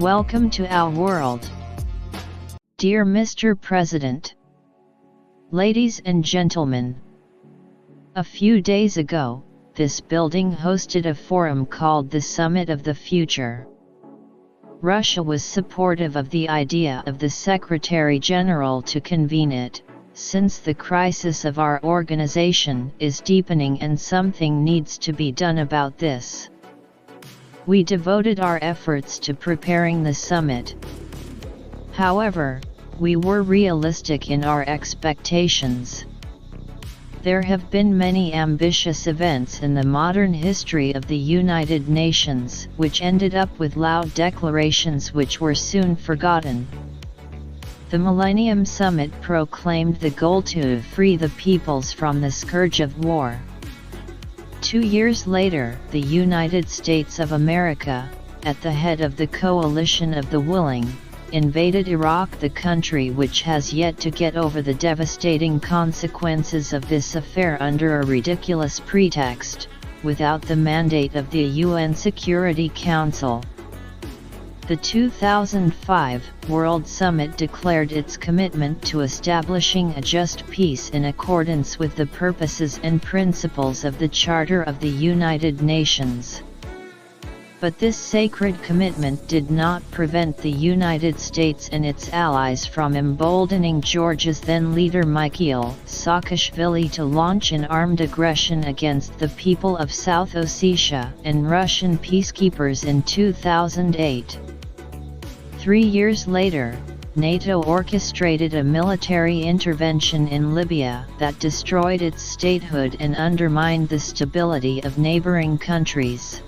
Welcome to our world. Dear Mr. President, ladies and gentlemen, a few days ago, this building hosted a forum called the Summit of the Future. Russia was supportive of the idea of the Secretary General to convene it, since the crisis of our organization is deepening and something needs to be done about this. We devoted our efforts to preparing the summit. However, we were realistic in our expectations. There have been many ambitious events in the modern history of the United Nations, which ended up with loud declarations which were soon forgotten. The Millennium Summit proclaimed the goal to free the peoples from the scourge of war. 2 years later, the United States of America, at the head of the coalition of the willing, invaded Iraq, the country which has yet to get over the devastating consequences of this affair under a ridiculous pretext, without the mandate of the UN Security Council. The 2005 World Summit declared its commitment to establishing a just peace in accordance with the purposes and principles of the Charter of the United Nations. But this sacred commitment did not prevent the United States and its allies from emboldening Georgia's then-leader Mikhail Saakashvili to launch an armed aggression against the people of South Ossetia and Russian peacekeepers in 2008. 3 years later, NATO orchestrated a military intervention in Libya that destroyed its statehood and undermined the stability of neighboring countries.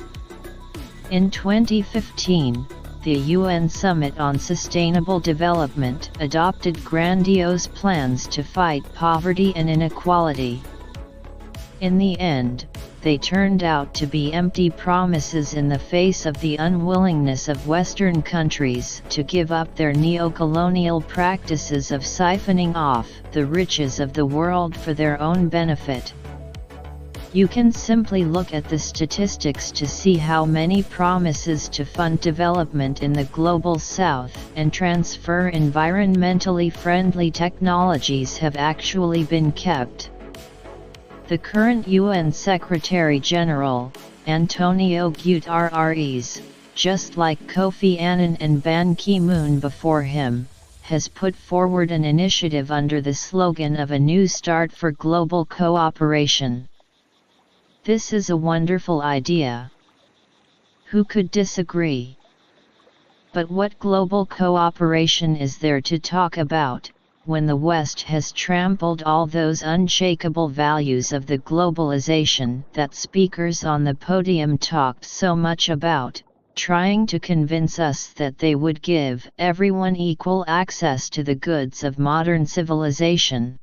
In 2015, the UN Summit on Sustainable Development adopted grandiose plans to fight poverty and inequality. In the end, they turned out to be empty promises in the face of the unwillingness of Western countries to give up their neo-colonial practices of siphoning off the riches of the world for their own benefit. You can simply look at the statistics to see how many promises to fund development in the global south and transfer environmentally friendly technologies have actually been kept. The current UN Secretary General, Antonio Guterres, just like Kofi Annan and Ban Ki-moon before him, has put forward an initiative under the slogan of a new start for global cooperation. This is a wonderful idea. Who could disagree? But what global cooperation is there to talk about, when the West has trampled all those unshakable values of the globalization that speakers on the podium talked so much about, trying to convince us that they would give everyone equal access to the goods of modern civilization?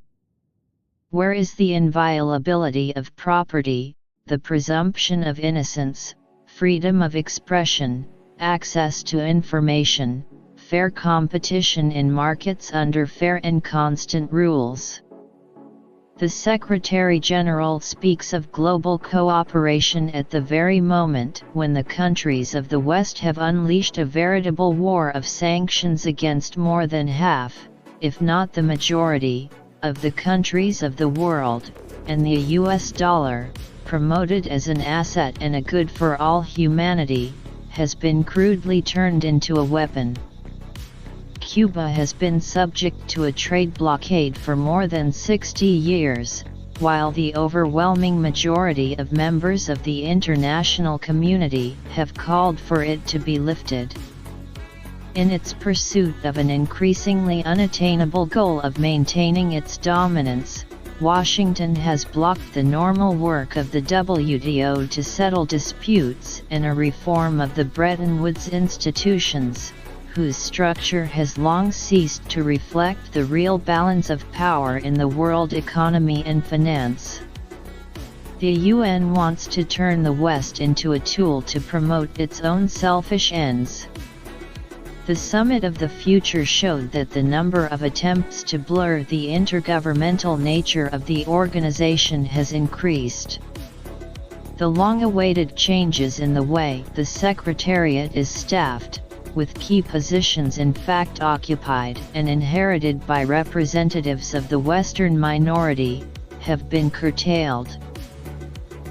Where is the inviolability of property, the presumption of innocence, freedom of expression, access to information, fair competition in markets under fair and constant rules? The Secretary General speaks of global cooperation at the very moment when the countries of the West have unleashed a veritable war of sanctions against more than half, if not the majority, of the countries of the world, and the US dollar, promoted as an asset and a good for all humanity, has been crudely turned into a weapon. Cuba has been subject to a trade blockade for more than 60 years, while the overwhelming majority of members of the international community have called for it to be lifted. In its pursuit of an increasingly unattainable goal of maintaining its dominance, Washington has blocked the normal work of the WTO to settle disputes and a reform of the Bretton Woods institutions, whose structure has long ceased to reflect the real balance of power in the world economy and finance. The UN wants to turn the West into a tool to promote its own selfish ends. The Summit of the Future showed that the number of attempts to blur the intergovernmental nature of the organization has increased. The long-awaited changes in the way the Secretariat is staffed, with key positions in fact occupied and inherited by representatives of the Western minority, have been curtailed.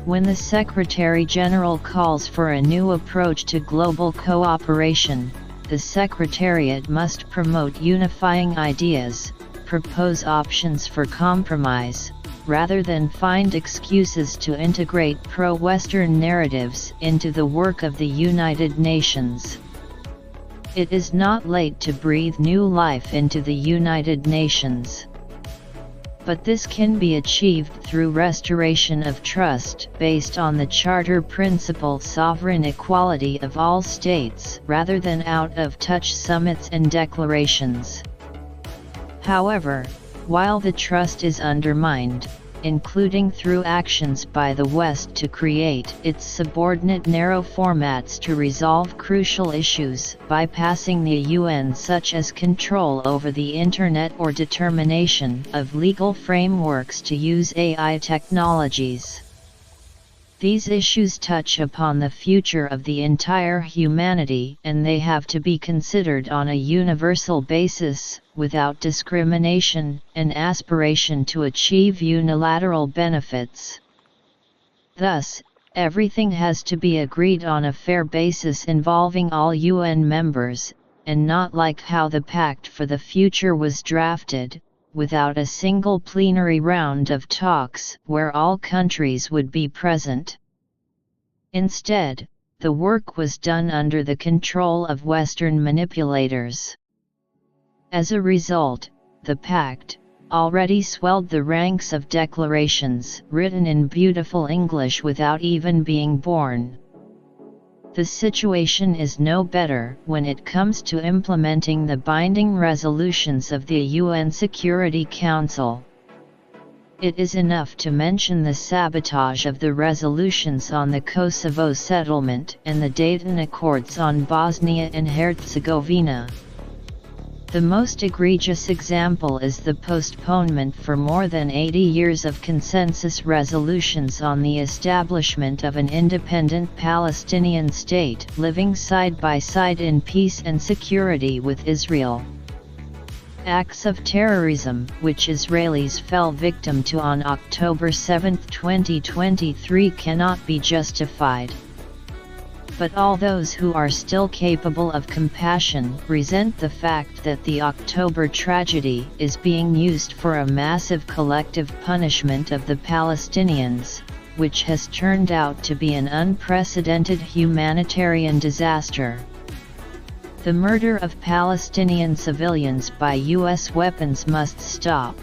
When the Secretary-General calls for a new approach to global cooperation, the Secretariat must promote unifying ideas, propose options for compromise, rather than find excuses to integrate pro-Western narratives into the work of the United Nations. It is not late to breathe new life into the United Nations. But this can be achieved through restoration of trust based on the Charter principle sovereign equality of all states rather than out-of-touch summits and declarations. However, while the trust is undermined, including through actions by the West to create its subordinate narrow formats to resolve crucial issues bypassing the UN, such as control over the Internet or determination of legal frameworks to use AI technologies. These issues touch upon the future of the entire humanity, and they have to be considered on a universal basis, without discrimination and aspiration to achieve unilateral benefits. Thus, everything has to be agreed on a fair basis involving all UN members, and not like how the Pact for the Future was drafted, without a single plenary round of talks where all countries would be present. Instead, the work was done under the control of Western manipulators. As a result, the Pact already swelled the ranks of declarations written in beautiful English without even being born. The situation is no better when it comes to implementing the binding resolutions of the UN Security Council. It is enough to mention the sabotage of the resolutions on the Kosovo settlement and the Dayton Accords on Bosnia and Herzegovina. The most egregious example is the postponement for more than 80 years of consensus resolutions on the establishment of an independent Palestinian state living side by side in peace and security with Israel. Acts of terrorism which Israelis fell victim to on October 7, 2023 cannot be justified. But all those who are still capable of compassion resent the fact that the October tragedy is being used for a massive collective punishment of the Palestinians, which has turned out to be an unprecedented humanitarian disaster. The murder of Palestinian civilians by U.S. weapons must stop.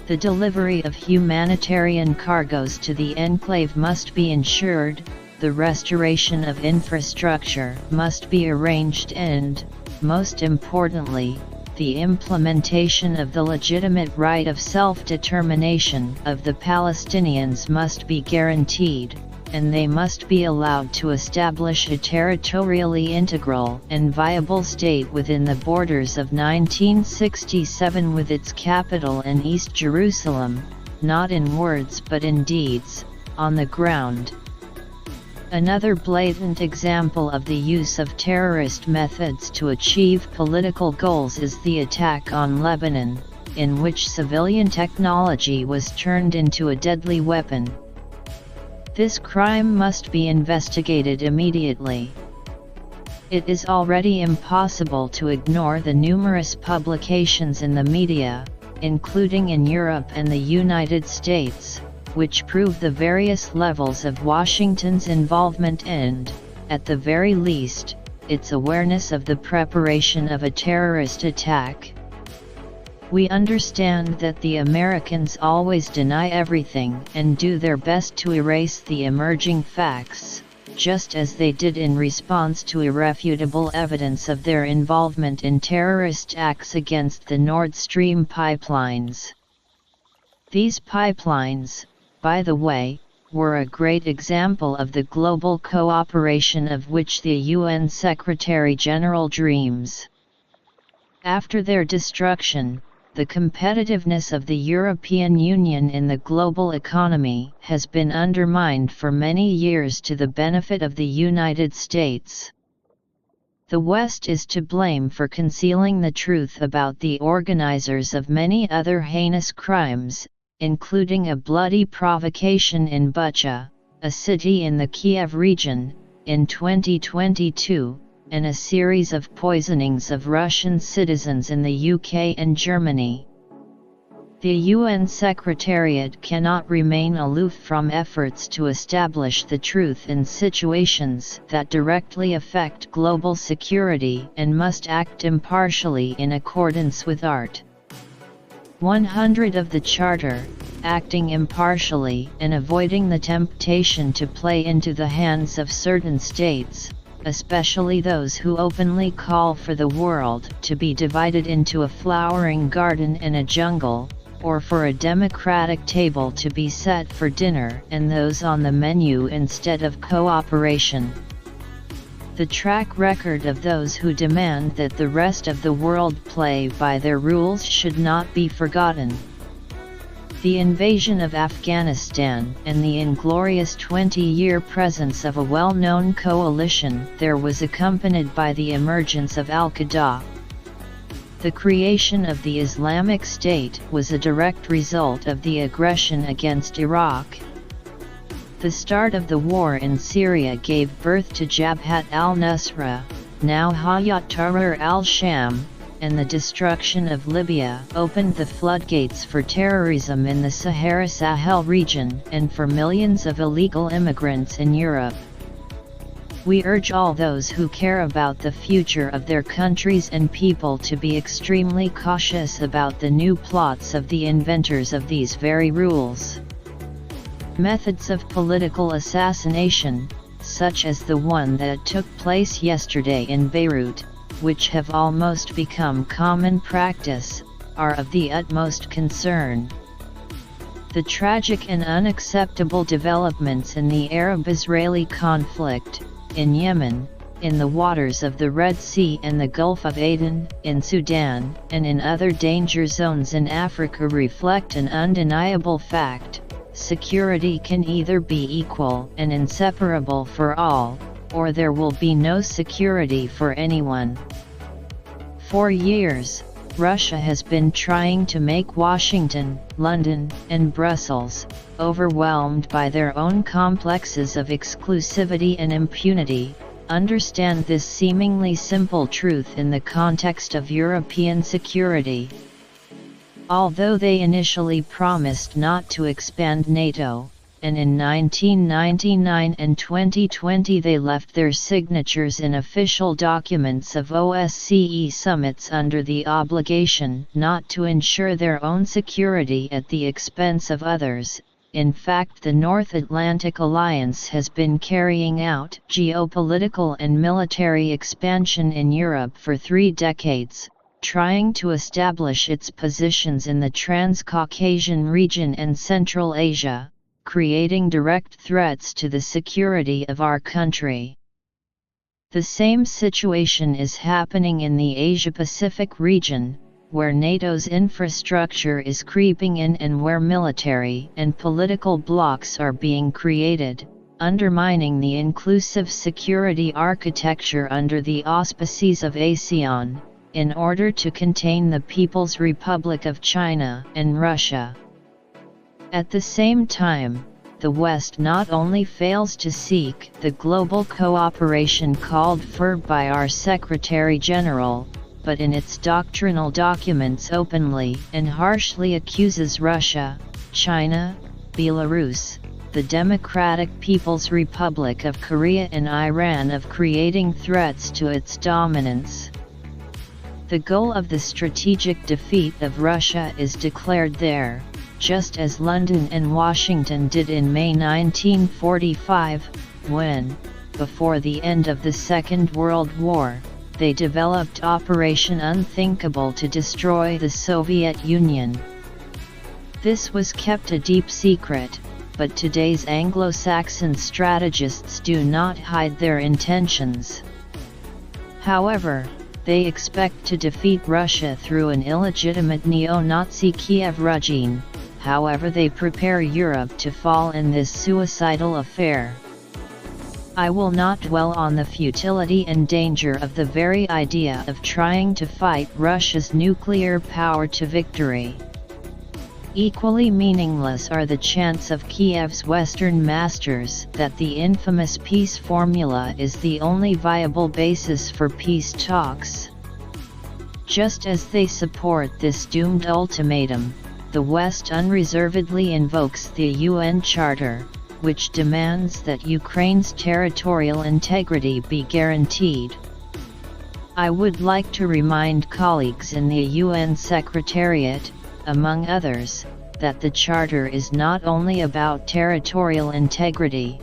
The delivery of humanitarian cargoes to the enclave must be ensured. The restoration of infrastructure must be arranged and, most importantly, the implementation of the legitimate right of self-determination of the Palestinians must be guaranteed, and they must be allowed to establish a territorially integral and viable state within the borders of 1967 with its capital in East Jerusalem, not in words but in deeds, on the ground. Another blatant example of the use of terrorist methods to achieve political goals is the attack on Lebanon, in which civilian technology was turned into a deadly weapon. This crime must be investigated immediately. It is already impossible to ignore the numerous publications in the media, including in Europe and the United States, which prove the various levels of Washington's involvement and, at the very least, its awareness of the preparation of a terrorist attack. We understand that the Americans always deny everything and do their best to erase the emerging facts, just as they did in response to irrefutable evidence of their involvement in terrorist acts against the Nord Stream pipelines. These pipelines, by the way, were a great example of the global cooperation of which the UN Secretary-General dreams. After their destruction, the competitiveness of the European Union in the global economy has been undermined for many years to the benefit of the United States. The West is to blame for concealing the truth about the organizers of many other heinous crimes, including a bloody provocation in Bucha, a city in the Kiev region, in 2022, and a series of poisonings of Russian citizens in the UK and Germany. The UN Secretariat cannot remain aloof from efforts to establish the truth in situations that directly affect global security and must act impartially in accordance with Art. 100 of the Charter, acting impartially and avoiding the temptation to play into the hands of certain states, especially those who openly call for the world to be divided into a flowering garden and a jungle, or for a democratic table to be set for dinner and those on the menu instead of cooperation. The track record of those who demand that the rest of the world play by their rules should not be forgotten. The invasion of Afghanistan and the inglorious 20-year presence of a well-known coalition there was accompanied by the emergence of Al-Qaeda. The creation of the Islamic State was a direct result of the aggression against Iraq. The start of the war in Syria gave birth to Jabhat al-Nusra, now Hayat Tahrir al-Sham, and the destruction of Libya opened the floodgates for terrorism in the Sahara-Sahel region and for millions of illegal immigrants in Europe. We urge all those who care about the future of their countries and people to be extremely cautious about the new plots of the inventors of these very rules. Methods of political assassination, such as the one that took place yesterday in Beirut, which have almost become common practice, are of the utmost concern. The tragic and unacceptable developments in the Arab-Israeli conflict, in Yemen, in the waters of the Red Sea and the Gulf of Aden, in Sudan, and in other danger zones in Africa reflect an undeniable fact: security can either be equal and inseparable for all, or there will be no security for anyone. For years, Russia has been trying to make Washington, London, and Brussels, overwhelmed by their own complexes of exclusivity and impunity, understand this seemingly simple truth in the context of European security. Although they initially promised not to expand NATO, and in 1999 and 2020 they left their signatures in official documents of OSCE summits under the obligation not to ensure their own security at the expense of others. In fact, the North Atlantic Alliance has been carrying out geopolitical and military expansion in Europe for 3 decades, trying to establish its positions in the Transcaucasian region and Central Asia, creating direct threats to the security of our country. The same situation is happening in the Asia-Pacific region, where NATO's infrastructure is creeping in and where military and political blocs are being created, undermining the inclusive security architecture under the auspices of ASEAN, in order to contain the People's Republic of China and Russia. At the same time, the West not only fails to seek the global cooperation called for by our Secretary General, but in its doctrinal documents openly and harshly accuses Russia, China, Belarus, the Democratic People's Republic of Korea and Iran of creating threats to its dominance. The goal of the strategic defeat of Russia is declared there, just as London and Washington did in May 1945, when, before the end of the Second World War, they developed Operation Unthinkable to destroy the Soviet Union. This was kept a deep secret, but today's Anglo-Saxon strategists do not hide their intentions. However, they expect to defeat Russia through an illegitimate neo-Nazi Kiev regime, however they prepare Europe to fall in this suicidal affair. I will not dwell on the futility and danger of the very idea of trying to fight Russia's nuclear power to victory. Equally meaningless are the chants of Kiev's Western masters that the infamous peace formula is the only viable basis for peace talks. Just as they support this doomed ultimatum, the West unreservedly invokes the UN Charter, which demands that Ukraine's territorial integrity be guaranteed. I would like to remind colleagues in the UN Secretariat, among others, that the Charter is not only about territorial integrity.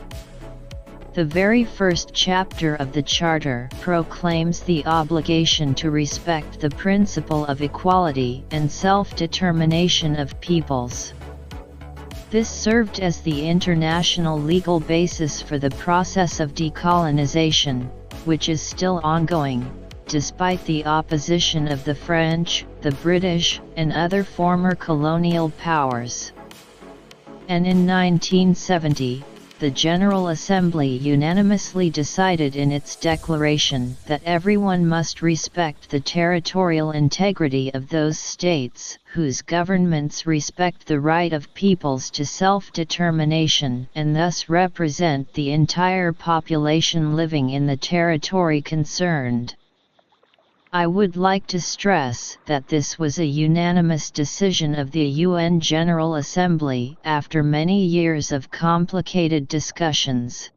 The very first chapter of the Charter proclaims the obligation to respect the principle of equality and self-determination of peoples. This served as the international legal basis for the process of decolonization, which is still ongoing, despite the opposition of the French, the British, and other former colonial powers. And in 1970, the General Assembly unanimously decided in its declaration that everyone must respect the territorial integrity of those states whose governments respect the right of peoples to self-determination and thus represent the entire population living in the territory concerned. I would like to stress that this was a unanimous decision of the UN General Assembly after many years of complicated discussions.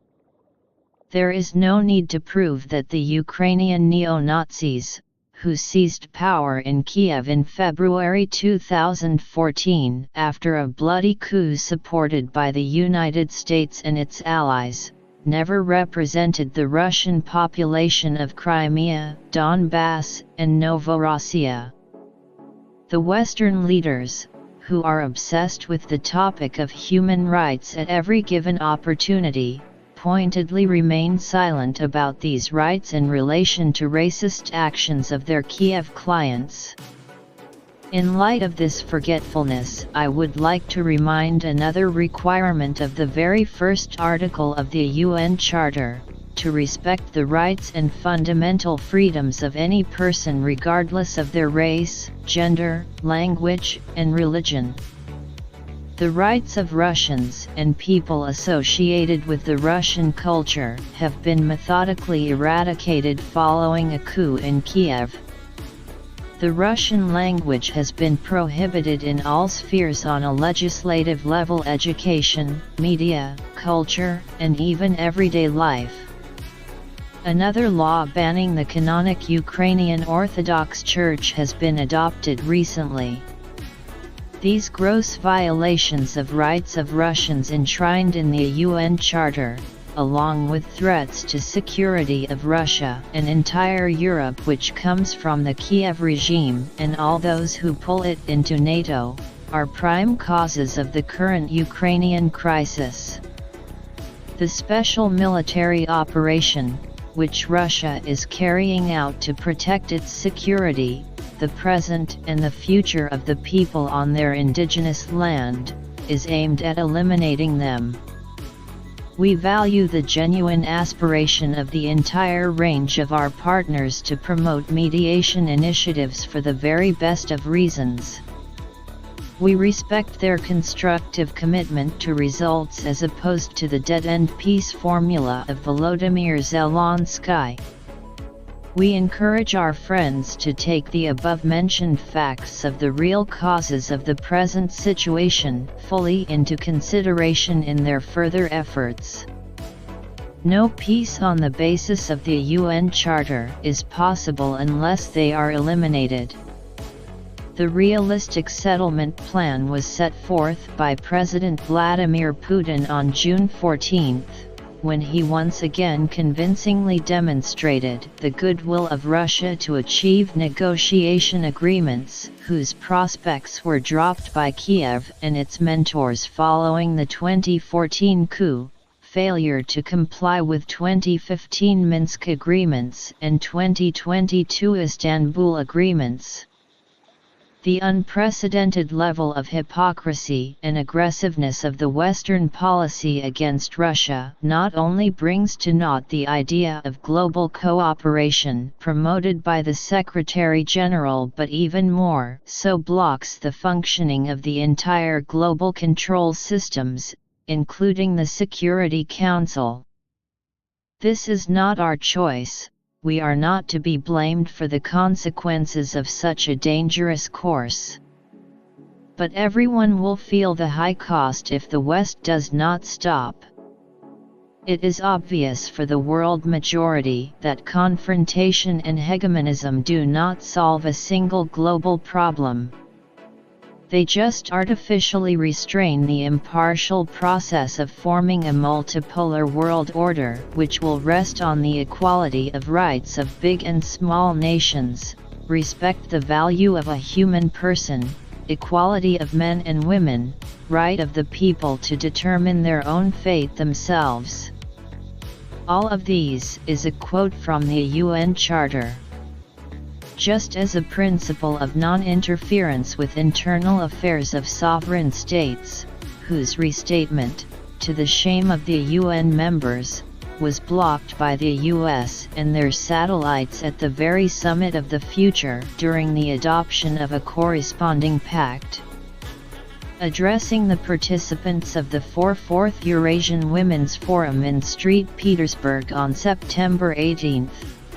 There is no need to prove that the Ukrainian neo-Nazis, who seized power in Kiev in February 2014 after a bloody coup supported by the United States and its allies, never represented the Russian population of Crimea, Donbass, and Novorossiya. The Western leaders, who are obsessed with the topic of human rights at every given opportunity, pointedly remain silent about these rights in relation to racist actions of their Kiev clients. In light of this forgetfulness, I would like to remind another requirement of the very first article of the UN Charter, to respect the rights and fundamental freedoms of any person regardless of their race, gender, language, and religion. The rights of Russians and people associated with the Russian culture have been methodically eradicated following a coup in Kiev. The Russian language has been prohibited in all spheres on a legislative level: education, media, culture, and even everyday life. Another law banning the canonic Ukrainian Orthodox Church has been adopted recently. These gross violations of rights of Russians enshrined in the UN Charter, along with threats to security of Russia and entire Europe which comes from the Kiev regime and all those who pull it into NATO, are prime causes of the current Ukrainian crisis. The special military operation, which Russia is carrying out to protect its security, the present and the future of the people on their indigenous land, is aimed at eliminating them. We value the genuine aspiration of the entire range of our partners to promote mediation initiatives for the very best of reasons. We respect their constructive commitment to results as opposed to the dead-end peace formula of Volodymyr Zelensky. We encourage our friends to take the above-mentioned facts of the real causes of the present situation fully into consideration in their further efforts. No peace on the basis of the UN Charter is possible unless they are eliminated. The realistic settlement plan was set forth by President Vladimir Putin on June 14, when he once again convincingly demonstrated the goodwill of Russia to achieve negotiation agreements whose prospects were dropped by Kiev and its mentors following the 2014 coup, failure to comply with 2015 Minsk agreements and 2022 Istanbul agreements. The unprecedented level of hypocrisy and aggressiveness of the Western policy against Russia not only brings to naught the idea of global cooperation promoted by the Secretary-General, but even more so blocks the functioning of the entire global control systems, including the Security Council. This is not our choice. We are not to be blamed for the consequences of such a dangerous course. But everyone will feel the high cost if the West does not stop. It is obvious for the world majority that confrontation and hegemonism do not solve a single global problem. They just artificially restrain the impartial process of forming a multipolar world order which will rest on the equality of rights of big and small nations, respect the value of a human person, equality of men and women, right of the people to determine their own fate themselves. All of these is a quote from the UN Charter. Just as a principle of non-interference with internal affairs of sovereign states, whose restatement, to the shame of the UN members, was blocked by the US and their satellites at the very summit of the future during the adoption of a corresponding pact. Addressing the participants of the 4th Eurasian Women's Forum in St. Petersburg on September 18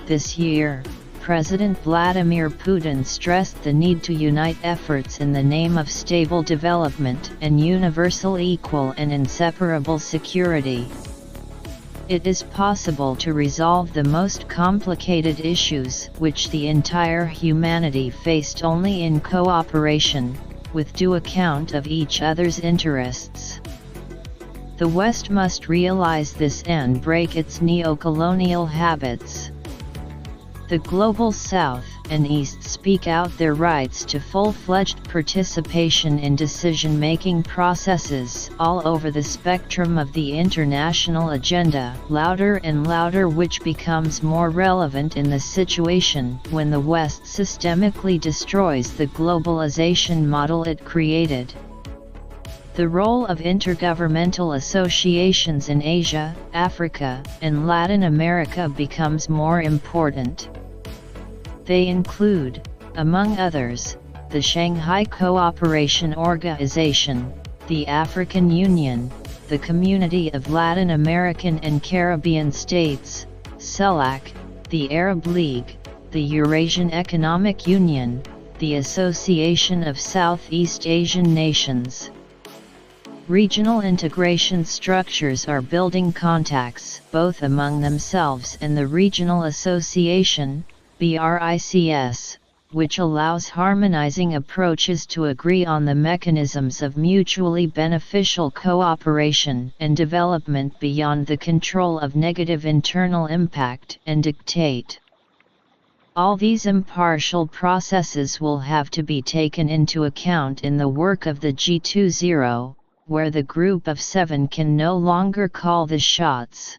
this year, President Vladimir Putin stressed the need to unite efforts in the name of stable development and universal, equal and inseparable security. It is possible to resolve the most complicated issues which the entire humanity faced only in cooperation, with due account of each other's interests. The West must realize this and break its neo-colonial habits. The Global South and East speak out their rights to full-fledged participation in decision-making processes all over the spectrum of the international agenda, louder and louder, which becomes more relevant in the situation when the West systemically destroys the globalization model it created. The role of intergovernmental associations in Asia, Africa, and Latin America becomes more important. They include, among others, the Shanghai Cooperation Organization, the African Union, the Community of Latin American and Caribbean States, CELAC, the Arab League, the Eurasian Economic Union, the Association of Southeast Asian Nations. Regional integration structures are building contacts both among themselves and the Regional Association, BRICS, which allows harmonizing approaches to agree on the mechanisms of mutually beneficial cooperation and development beyond the control of negative internal impact and dictate. All these impartial processes will have to be taken into account in the work of the G20, where the Group of Seven can no longer call the shots.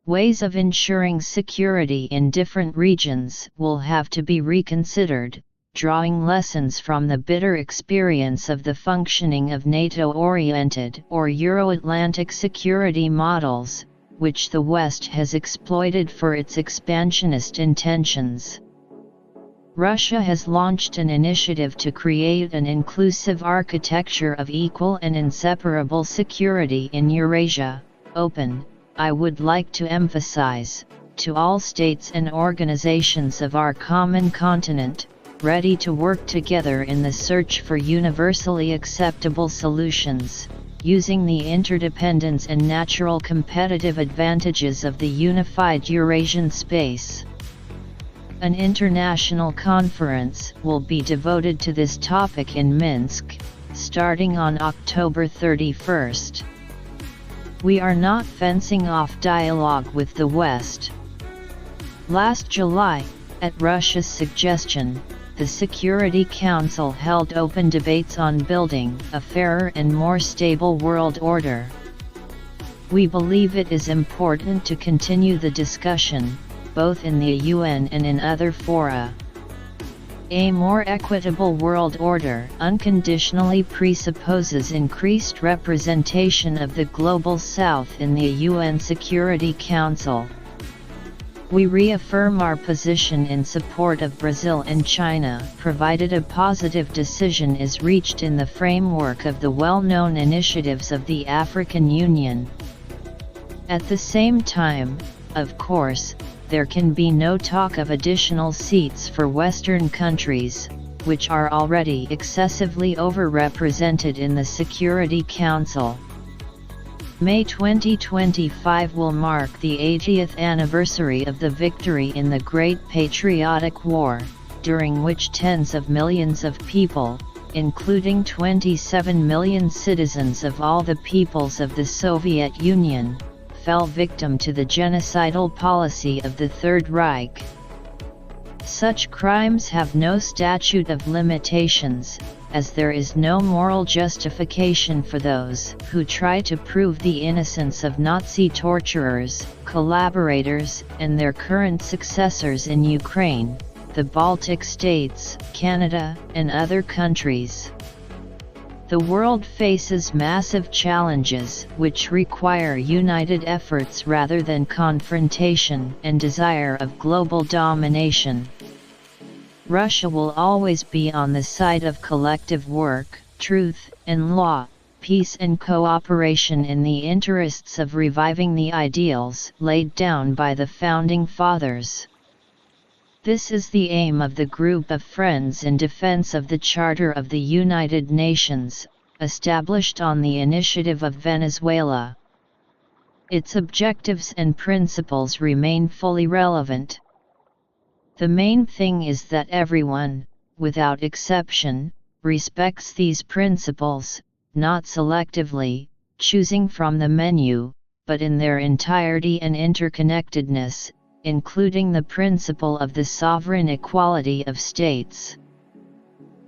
Ways of ensuring security in different regions will have to be reconsidered, drawing lessons from the bitter experience of the functioning of NATO-oriented or Euro-Atlantic security models, which the West has exploited for its expansionist intentions. Russia has launched an initiative to create an inclusive architecture of equal and inseparable security in Eurasia, open, I would like to emphasize, to all states and organizations of our common continent, ready to work together in the search for universally acceptable solutions, using the interdependence and natural competitive advantages of the unified Eurasian space. An international conference will be devoted to this topic in Minsk, starting on October 31st. We are not fencing off dialogue with the West. Last July, at Russia's suggestion, the Security Council held open debates on building a fairer and more stable world order. We believe it is important to continue the discussion, both in the UN and in other fora. A more equitable world order unconditionally presupposes increased representation of the Global South in the UN Security Council. We reaffirm our position in support of Brazil and China, provided a positive decision is reached in the framework of the well-known initiatives of the African Union. At the same time, of course, there can be no talk of additional seats for Western countries, which are already excessively overrepresented in the Security Council. May 2025 will mark the 80th anniversary of the victory in the Great Patriotic War, during which tens of millions of people, including 27 million citizens of all the peoples of the Soviet Union, fell victim to the genocidal policy of the Third Reich. Such crimes have no statute of limitations, as there is no moral justification for those who try to prove the innocence of Nazi torturers, collaborators, and their current successors in Ukraine, the Baltic states, Canada, and other countries. The world faces massive challenges which require united efforts rather than confrontation and desire of global domination. Russia will always be on the side of collective work, truth and law, peace and cooperation in the interests of reviving the ideals laid down by the Founding Fathers. This is the aim of the Group of Friends in Defense of the Charter of the United Nations, established on the initiative of Venezuela. Its objectives and principles remain fully relevant. The main thing is that everyone, without exception, respects these principles, not selectively, choosing from the menu, but in their entirety and interconnectedness, including the principle of the sovereign equality of states.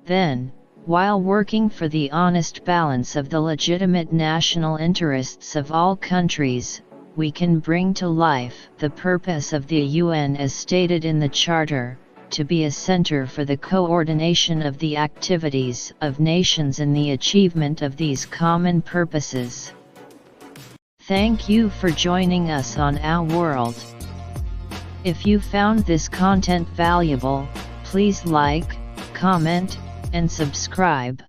Then, while working for the honest balance of the legitimate national interests of all countries, we can bring to life the purpose of the UN as stated in the Charter, to be a center for the coordination of the activities of nations in the achievement of these common purposes. Thank you for joining us on Our World. If you found this content valuable, please like, comment, and subscribe.